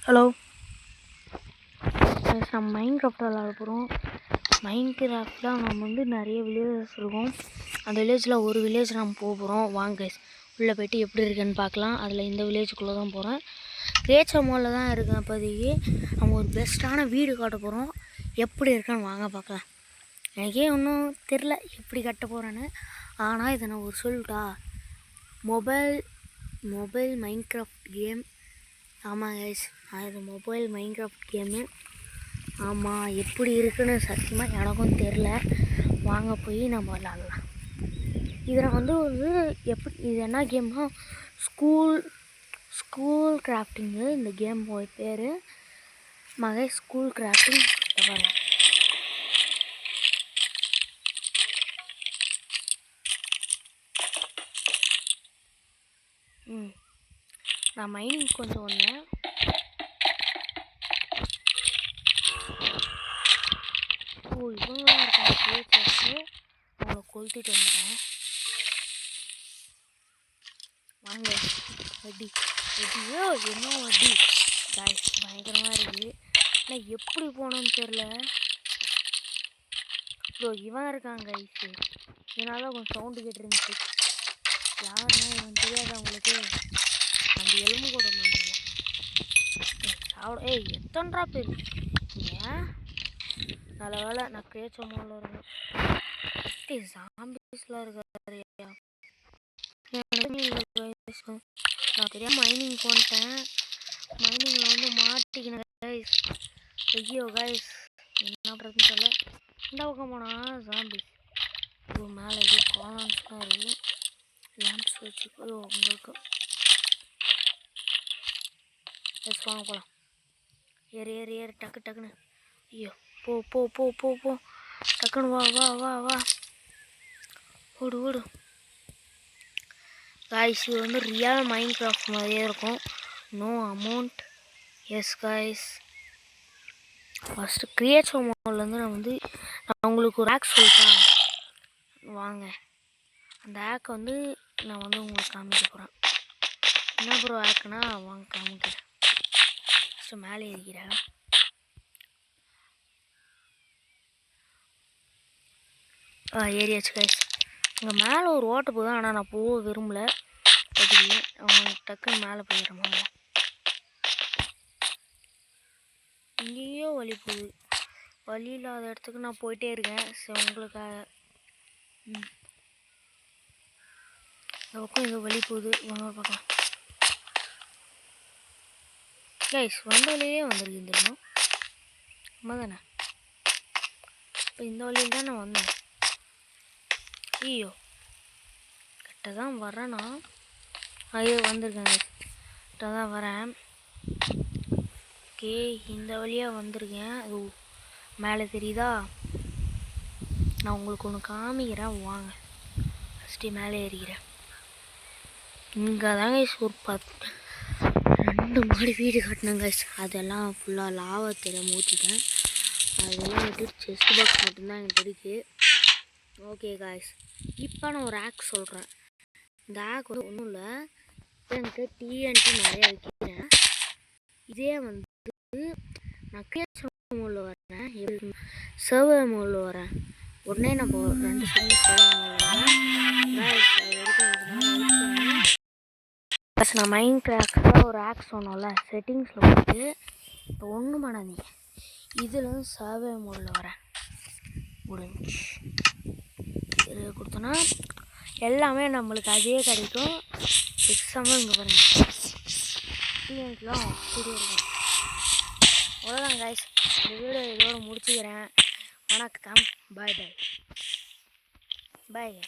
Hello, நம்ம Minecraft விளாட போகிறோம். மைன்கிராஃப்டில் நம்ம வந்து நிறைய வில்லேஜஸ் இருக்கும். அந்த வில்லேஜில் ஒரு வில்லேஜ் நம்ம போக போகிறோம். வாங்க உள்ளே போய்ட்டு எப்படி இருக்குன்னு பார்க்கலாம். அதில் இந்த வில்லேஜுக்குள்ளே தான் போகிறேன். கிரியேச்சர் மோடில் தான் இருக்கேன் இப்போதைக்கு. நம்ம ஒரு பெஸ்ட்டான வீடு காட்ட போகிறோம். எப்படி இருக்கான்னு வாங்க பார்க்கலாம். எனக்கே ஒன்றும் தெரில எப்படி கட்ட போகிறேன்னு. ஆனால் இதை நான் ஒரு சொல்லிட்டா, மொபைல் மைன்கிராஃப்ட் கேம். ஆமாம் கைஸ், அது மொபைல் மைன்கிராஃப்ட் கேமு. ஆமாம், எப்படி இருக்குன்னு சத்தியமாக எனக்கும் தெரில. வாங்க போய் நம்ம விளாட்லாம். இதில் வந்து இது என்ன கேம்னா ஸ்கூல் கிராஃப்டிங்கு. இந்த கேம் பேர் ஸ்கூல் கிராஃப்டிங். பாருங்கள், நான் மைனிங் கொஞ்சம் வந்தேன். இவங்களாம் இருக்காங்க கிரியேச்சர்ஸு. அவங்கள கொளுத்திட்டு வந்துட்டேன். வாங்க வட்டியோ என்ன வட்டி காய்ஸ், பயங்கரமாக இருக்குது. ஆனால் எப்படி போனோன்னு தெரில. இவன் இருக்காங்க கைஸு. இதனால கொஞ்சம் சவுண்டு கேட்டுருந்துச்சு. யாருன்னா இவன் தெரியாது அவங்களுக்கு. அந்த எலும்பு கூட மாட்டேங்க. எத்தனை பேர் ஏன் நல்ல வேலை நான் கிரியேச்சர் மோடில் இருக்கேன். ஜாம்பிஸ்லாம் இருக்காரு. நான் தெரியாம மைனிங் போன்ட்டேன். மைனிங்கில் வந்து மாட்டிக்கினேன் கைஸ். ஐயோ கைஸ், என்ன பண்ணுறதுன்னு சொல்ல. இந்த பக்கம் போனால் ஜாம்பிஸ். மேலே இது காலன்ஸ்லாம் இருக்குது. லேம்ப்ஸ் வச்சு உங்களுக்கு எஸ் வாங்க போகலாம். ஏறு டக்குன்னு. ஐயோ போ டக்குன்னு வா ஓடு. காய்ஸ், இது வந்து ரியல் மைன்கிராஃப்ட் மாதிரியே இருக்கும். No amount. Yes guys, first creature மோட்லேருந்து நான் உங்களுக்கு ஒரு ஆக் சொல்லிட்டேன். வாங்க, அந்த ஆக்கை வந்து நான் வந்து உங்களுக்கு காமிக்க போகிறேன். என்ன ப்ரோ ஆக்குனா வாங்க காமிக்கிறேன். ஃபஸ்ட்டு மேலே இருக்கிறேன். ஏரியாச்சு கைஸ். இங்கே மேலே ஒரு ஓட்டை போகுது. ஆனால் நான் போக விரும்பலை. அதுக்கு அவங்க டக்குன்னு மேலே போயிடுறோம். இங்கேயோ வழி போகுது. வழி இல்லாத இடத்துக்கு நான் போயிட்டே இருக்கேன். சரி, உங்களுக்காக. இந்த பக்கம் இங்கே வழி போகுது. வாங்க பார்க்கலாம் கைஸ். வந்த வழியிலே வந்திருக்கு தெரியும். அம்மா தானே. இப்போ இந்த வழியில் தான் நான் வந்தேன். ஐயோ, கிட்ட தான் வரேன்னா. ஐயோ வந்திருக்கேங்க, கிட்ட தான் வரேன். ஓகே, இந்த வழியாக வந்திருக்கேன். அது மேலே தெரியுதா? நான் உங்களுக்கு ஒன்று காமிக்கிறேன். வாங்க, ஃபஸ்ட்டு மேலே ஏறிக்கிறேன். இங்கே தாங்க ஒரு 2 மாடி வீடு கட்டினேங்க. அதெல்லாம் ஃபுல்லாக லாவா தெரியாமல் ஊற்றிட்டேன். அதெல்லாம் விட்டு செஸ்ட் பாக்ஸ் மட்டும்தான் என்கிட்ட இருக்குது. ஓகே காய்ஸ், இப்போ நான் ஒரு ஆக் சொல்கிறேன். இந்த ஆக் வந்து ஒன்றும் இல்லை. என்கிட்ட டிஎன்டி நிறைய வைக்கிறேன். இதே வந்து நான் கிரியேச்சர் மோடில் வரேன், சர்வர் மோடில் வரேன். உடனே நம்ம 2 செகண்ட் சர்வர் மோடில் வரேன். நான் மைன்கிராஃப்டில் ஒரு ஆக் சொன்னோம்ல, செட்டிங்ஸில் போட்டு இப்போ ஒன்றும் பண்ணாதீங்க. இதில் வந்து சர்வர் மோடில் வரேன். முடிஞ்சு கொடுத்தோன்னா எல்லாமே நம்மளுக்கு அதே கிடைக்கும். எக்ஸாம்பிள் இங்கே பாருங்கள், ஸ்டூடெண்ட்லாம் அப்படி இருக்கும். அவ்வளோதான் கைஸ், இந்த வீடியோ இதோடு முடிச்சுக்கிறேன். வணக்கம், பாய்.